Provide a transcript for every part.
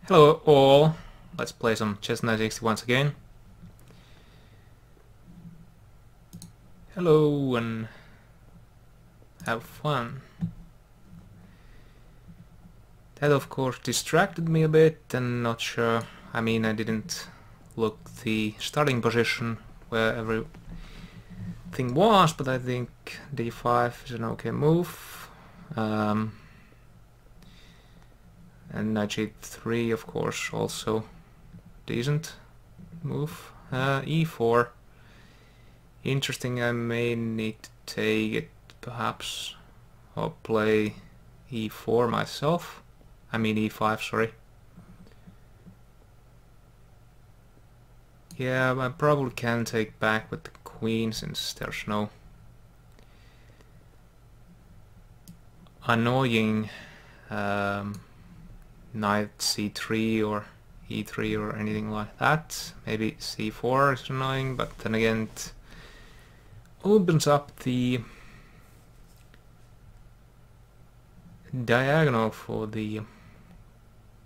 Hello all, let's play some Chess960 once again. Hello and have fun. That of course distracted me a bit and not sure, I didn't look the starting position where everything was, but I think d5 is an okay move. And knight g3 of course also decent move. E4 interesting, I may need to take it perhaps, or play e4 myself. E5, sorry. Yeah, I probably can take back with the queen since there's no annoying knight c3 or e3 or anything like that. Maybe c4 is annoying, but then again it opens up the diagonal for the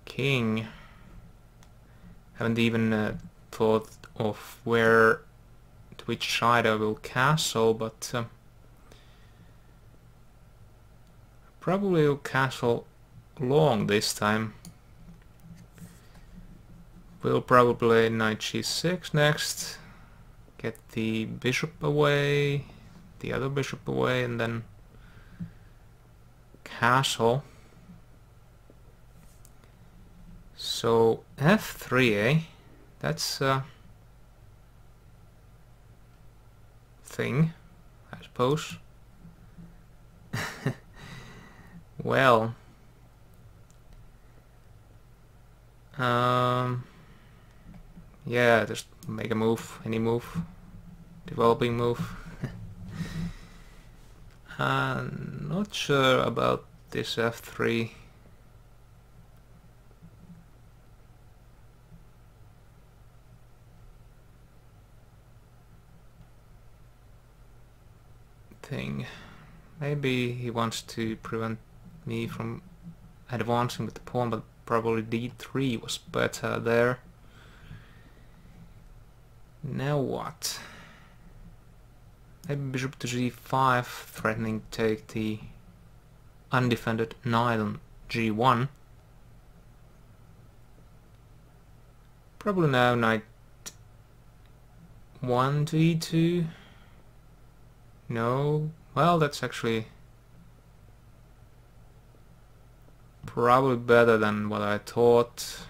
king. Haven't even thought of to which side I will castle, but probably will castle long this time. We'll probably play knight g6 next, get the bishop away, the other bishop away, and then castle. So f3, eh? That's a thing, I suppose. Well, yeah, just make a move, any move, developing move. Not sure about this f3. Thing. Maybe he wants to prevent me from advancing with the pawn, but probably d3 was better there. Now what? Maybe bishop to g5, threatening to take the undefended knight on g1. Probably now knight 1 to e2. No, well, that's actually probably better than what I thought.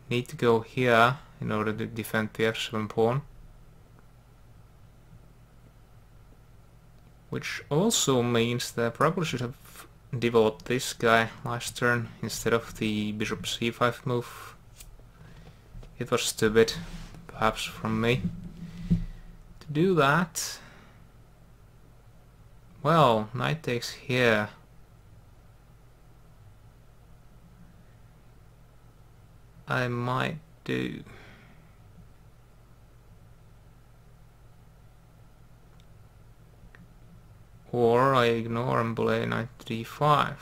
Need to go here in order to defend the f7 pawn. Which also means that I probably should have developed this guy last turn instead of the bishop c5 move. It was stupid, perhaps from me, to do that. Well, knight takes here. I might do. Or I ignore and play knight d5.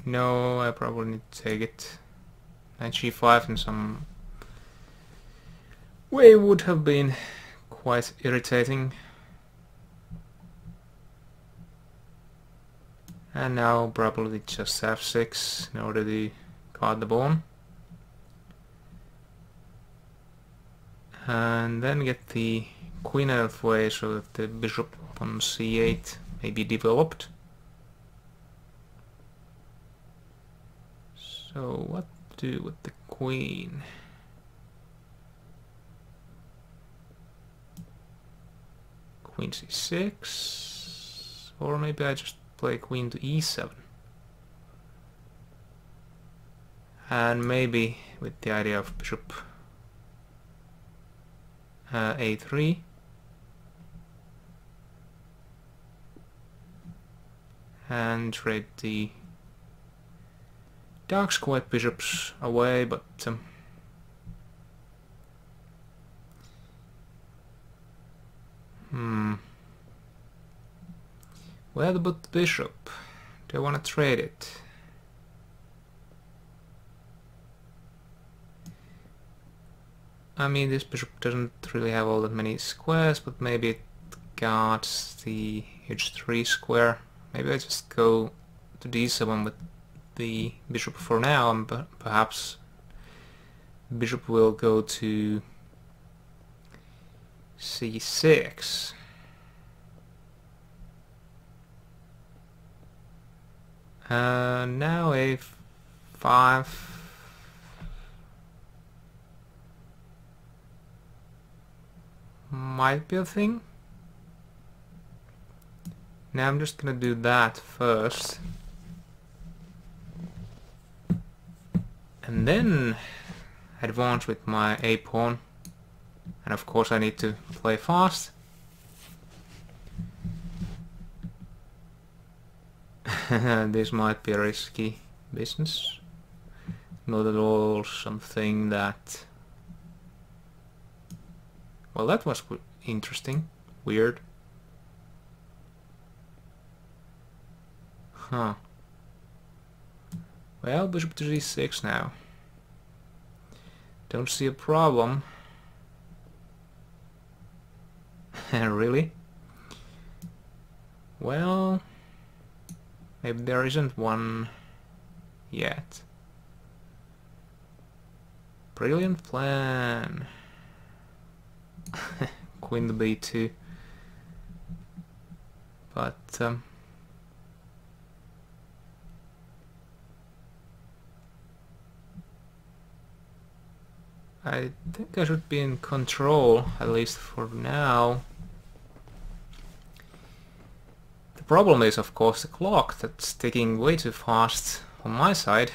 No, I probably need to take it. Knight g5 in some way would have been quite irritating. And now probably just f6 in order to guard the pawn. And then get the queen out of the way so that the bishop on c8 may be developed. So what to do with the queen? Queen c6, or maybe I just play queen to e7. And maybe with the idea of bishop a3. And trade the dark squared bishops away, but Where to put the bishop? Do I want to trade it? I mean, this bishop doesn't really have all that many squares, but maybe it guards the h3 square. Maybe I just go to d7 with the bishop for now, and perhaps bishop will go to c6. Now a5. Might be a thing. Now I'm just gonna do that first. And then advance with my a pawn. And of course I need to play fast. This might be a risky business. Not at all something that... Well, that was interesting. Weird. Huh. Well, bishop to g6 now. Don't see a problem. Really? Well, maybe there isn't one yet. Brilliant plan. Queen to b2. But I think I should be in control, at least for now. The problem is, of course, the clock that's ticking way too fast on my side.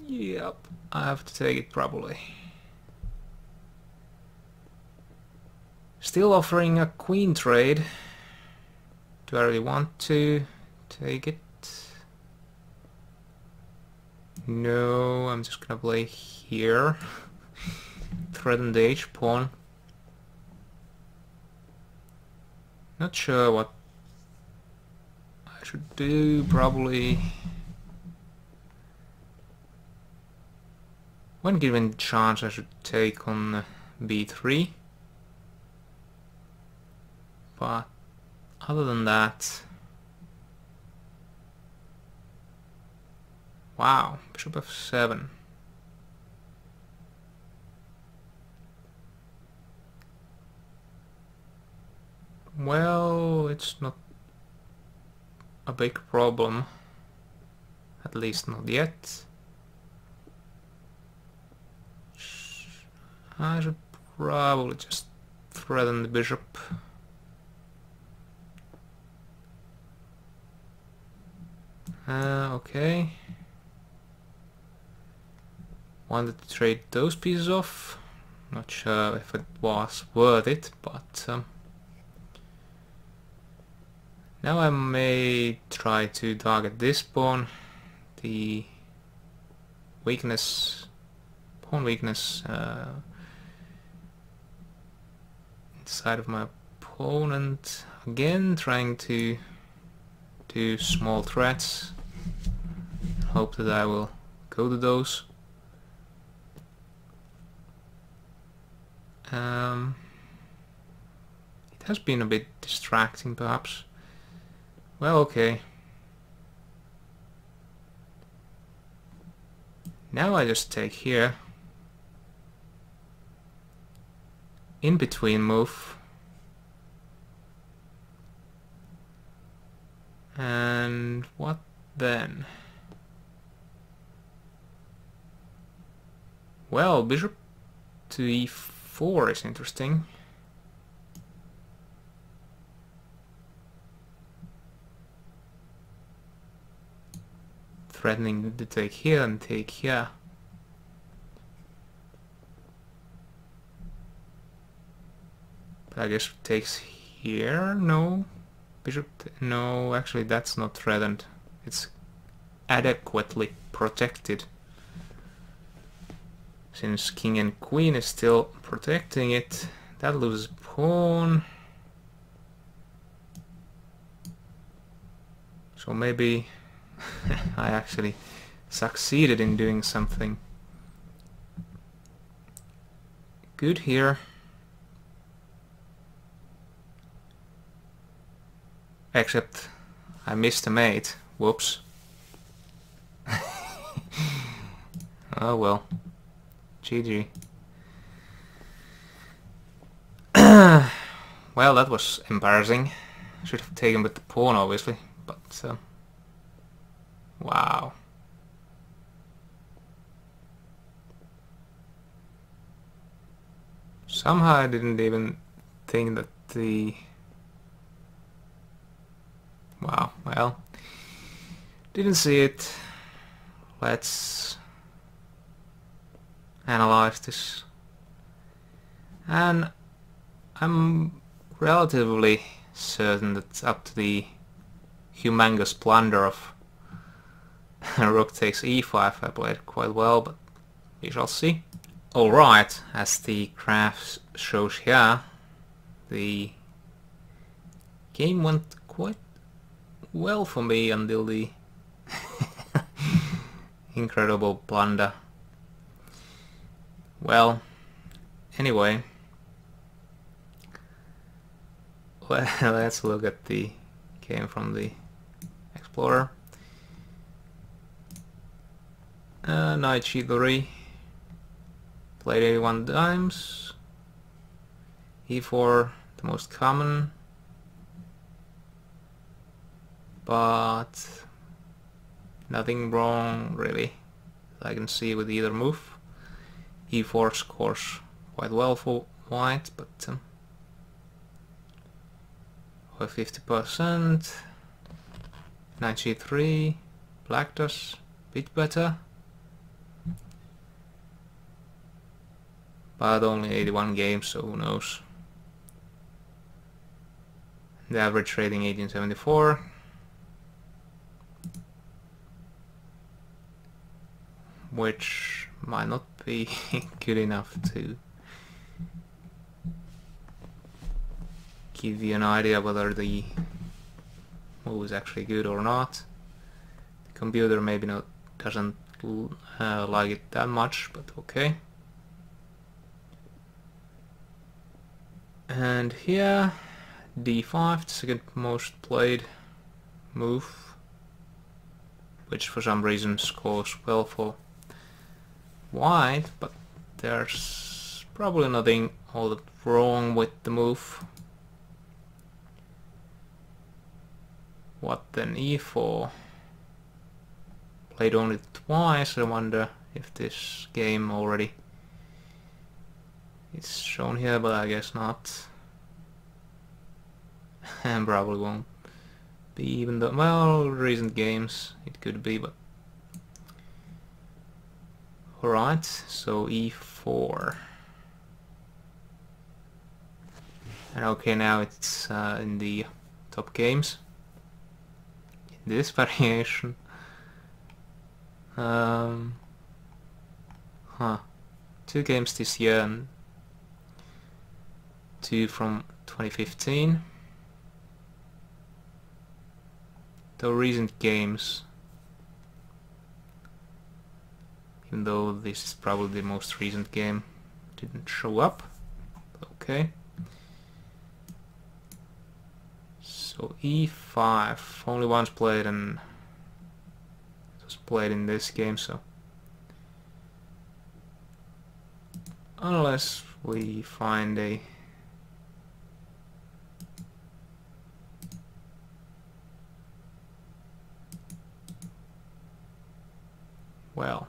Yep, I have to take it probably. Still offering a queen trade. Do I really want to take it? No, I'm just gonna play here. Threaten the h-pawn. Not sure what I should do, probably. When given chance I should take on b3. But other than that... Wow, bishop f7. Well, it's not a big problem. At least not yet. I should probably just threaten the bishop. Okay. Wanted to trade those pieces off. Not sure if it was worth it, but now I may try to target this pawn. The weakness, pawn weakness inside of my opponent. Again, trying to do small threats. Hope that I will go to those. It has been a bit distracting, perhaps. Well, okay. Now I just take here. In between move. And what then? Well, bishop to e4 is interesting. Threatening to take here and take here. But I guess it takes here? No. Bishop, no, actually that's not threatened. It's adequately protected. Since king and queen is still protecting it, that loses pawn. So maybe I actually succeeded in doing something good here. Except I missed a mate. Whoops. Oh well. GG. Well, that was embarrassing. Should have taken with the pawn, obviously, but wow. Somehow I didn't even think that the... Wow, well, didn't see it. Let's analyze this. And I'm relatively certain that up to the humongous blunder of rook takes e5 I played quite well, but we shall see. Alright, as the graph shows here, the game went quite well for me until the incredible blunder. Well, anyway, let's look at the game from the Explorer. Knight g3, played 81 times, e4 the most common, but nothing wrong really I can see with either move. e4 scores quite well for white, but for 50%. Knight g3, black does a bit better, but only 81 games, so who knows. The average rating 1874. Which might not be good enough to give you an idea whether the move is actually good or not. The computer maybe doesn't like it that much, but okay. And here d5, the second most played move, which for some reason scores well for white, but there's probably nothing all that wrong with the move. What then e4? Played only twice. I wonder if this game already is shown here, but I guess not. And probably won't be, even though, well, recent games it could be, but alright, so e4. And okay, now it's in the top games. In this variation. Two games this year and two from 2015. The recent games, even though this is probably the most recent game, didn't show up. Okay. So e5, only once played, and it was played in this game, so unless we find a well,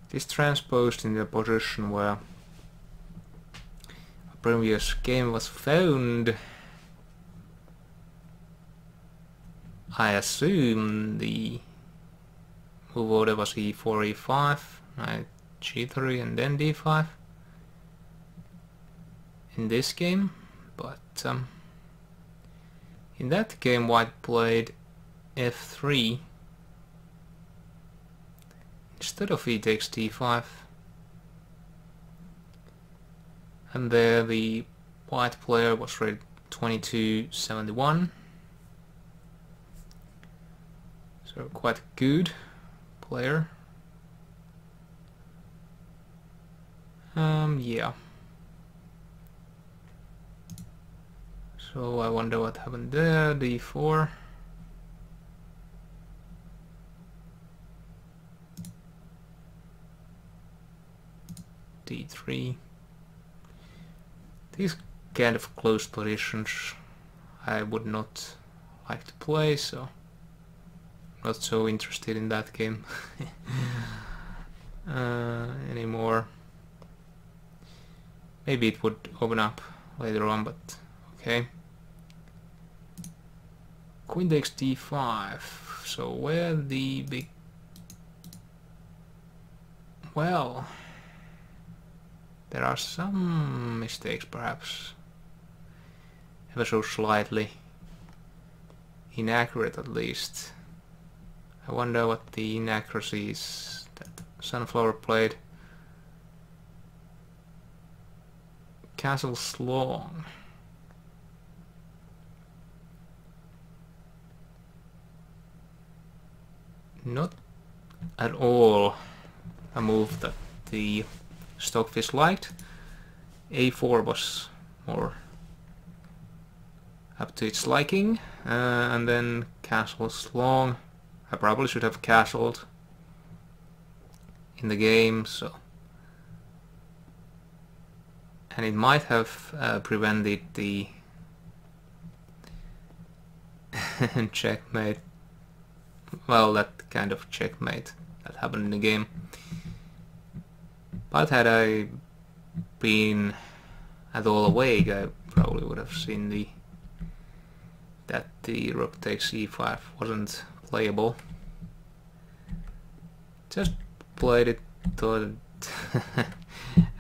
this transposed in the position where a previous game was found. I assume the move order was e4, e5, knight g3 and then d5 in this game, but in that game white played f3 instead of e takes d5. And there the white player was rated 2271. So quite a good player. Yeah. So I wonder what happened there. D4. D3. These kind of close positions I would not like to play, so not so interested in that game anymore. Maybe it would open up later on, but okay. Queen takes d5. So where the big... Well, there are some mistakes perhaps. Ever so slightly inaccurate at least. I wonder what the inaccuracy is that Sunflower played. Castle's long. Not at all a move that the Stockfish liked. A4 was more up to its liking, and then castle's long. I probably should have castled in the game, so, and it might have prevented the checkmate. Well, that kind of checkmate that happened in the game. But had I been at all awake, I probably would have seen that the rook takes e5 wasn't playable. Just played it, thought it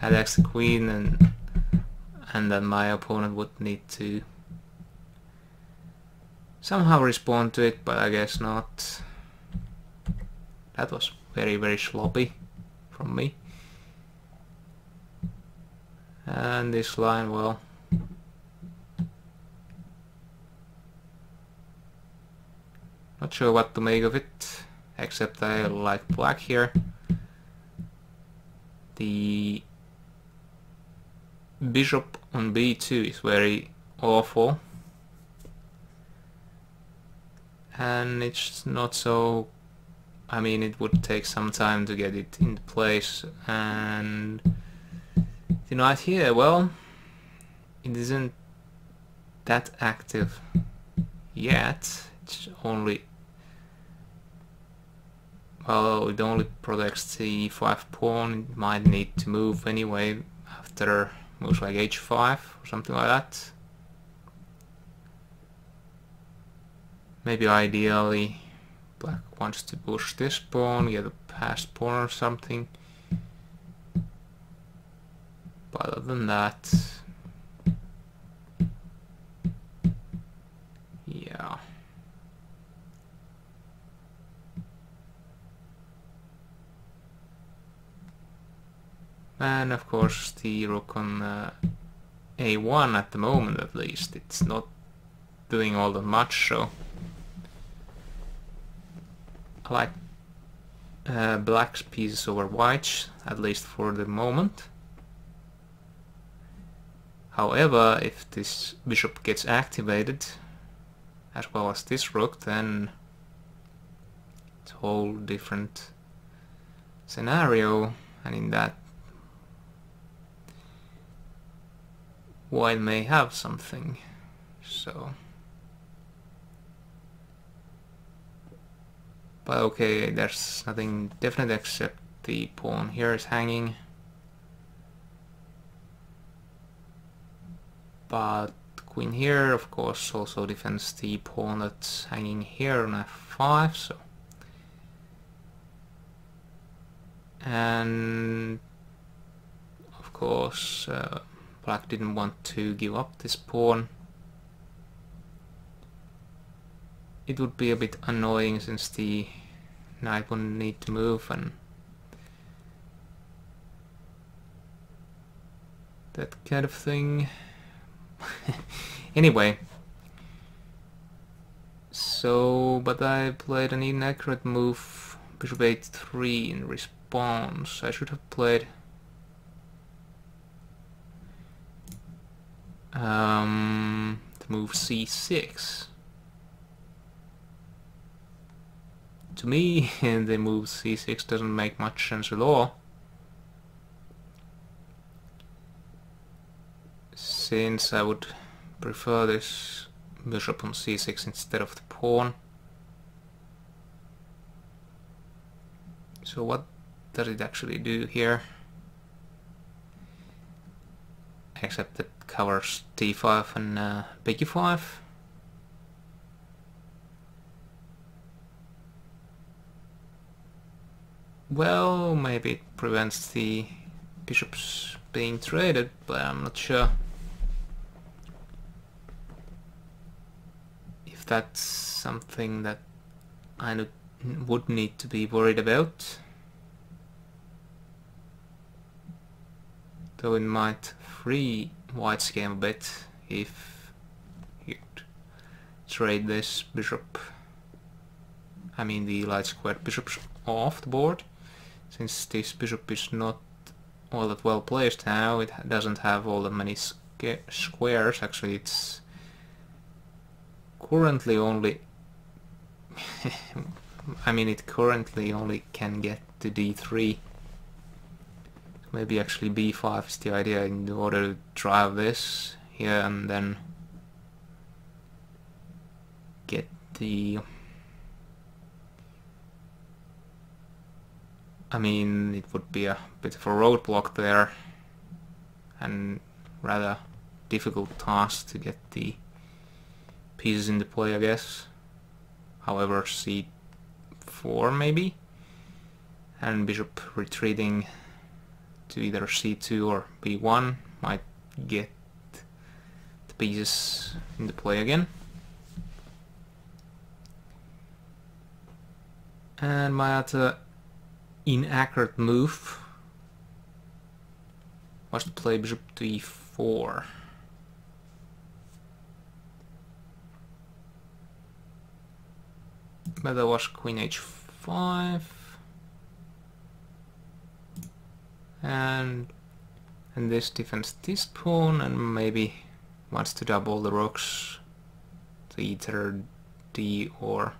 attacks the queen, and then my opponent would need to somehow respond to it, but I guess not. That was very, very sloppy from me. And this line, well, not sure what to make of it, except I like black here. The bishop on b2 is very awful, and it's not so... I mean, it would take some time to get it into place, and the knight here, well, it isn't that active yet. It's only... well, it only protects the e5 pawn. It might need to move anyway after moves like h5 or something like that. Maybe ideally black wants to push this pawn, get a passed pawn or something. But other than that, yeah. And of course the rook on a1 at the moment, at least, it's not doing all that much, so I like black's pieces over white's, at least for the moment. However, if this bishop gets activated, as well as this rook, then it's a whole different scenario, and in that white may have something. So, but okay, there's nothing definite except the pawn here is hanging. But queen here, of course, also defends the pawn that's hanging here on f5, so. And of course, black didn't want to give up this pawn. It would be a bit annoying since the knight wouldn't need to move, and that kind of thing. Anyway, so, but I played an inaccurate move, bishop a3 in response. I should have played the move c6. To me, the move c6 doesn't make much sense at all, since I would prefer this bishop on c6 instead of the pawn. So what does it actually do here? Except it covers d5 and bg5. Well, maybe it prevents the bishops being traded, but I'm not sure if that's something that I would need to be worried about. Though it might free white's game a bit if you trade this bishop, I mean the light squared bishop off the board. Since this bishop is not all that well placed now, it doesn't have all that many squares. Actually, it's currently only I mean, it currently only can get to d3. Maybe actually b5 is the idea in order to drive this here and then get the... I mean, it would be a bit of a roadblock there and rather difficult task to get the pieces into play, I guess. However, c4 maybe, and bishop retreating to either c2 or b1 might get the pieces into play again. And my other inaccurate move was to play bishop to e4. But there was queen h5 and this defends this pawn, and maybe wants to double the rooks to either d or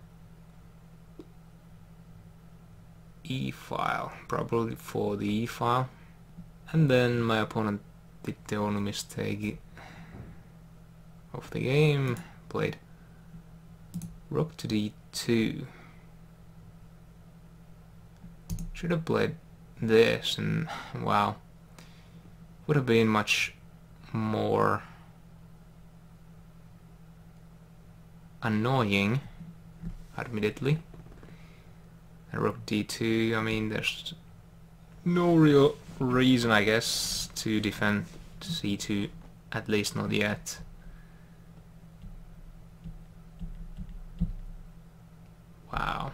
e file, probably for the e file. And then my opponent did the only mistake of the game, played rook to d2. Should have played this, and wow, would have been much more annoying, admittedly. And rook d2, I mean, there's no real reason, I guess, to defend c2, at least not yet. Wow.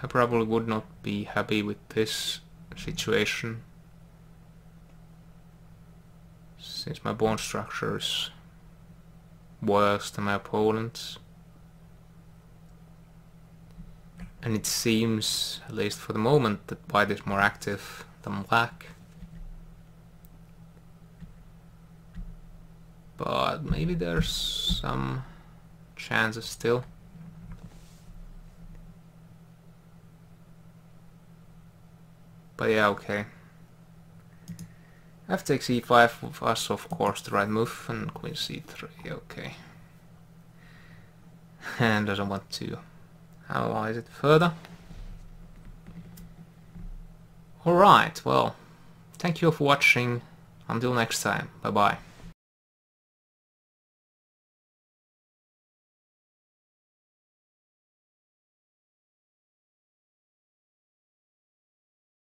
I probably would not be happy with this situation, since my pawn structure is worse than my opponent's. And it seems, at least for the moment, that white is more active than black. But maybe there's some chances still. But yeah, okay. F takes e5 was of course the right move, and queen c3, okay. And doesn't want to analyze it further. Alright, well, thank you for watching. Until next time, bye bye.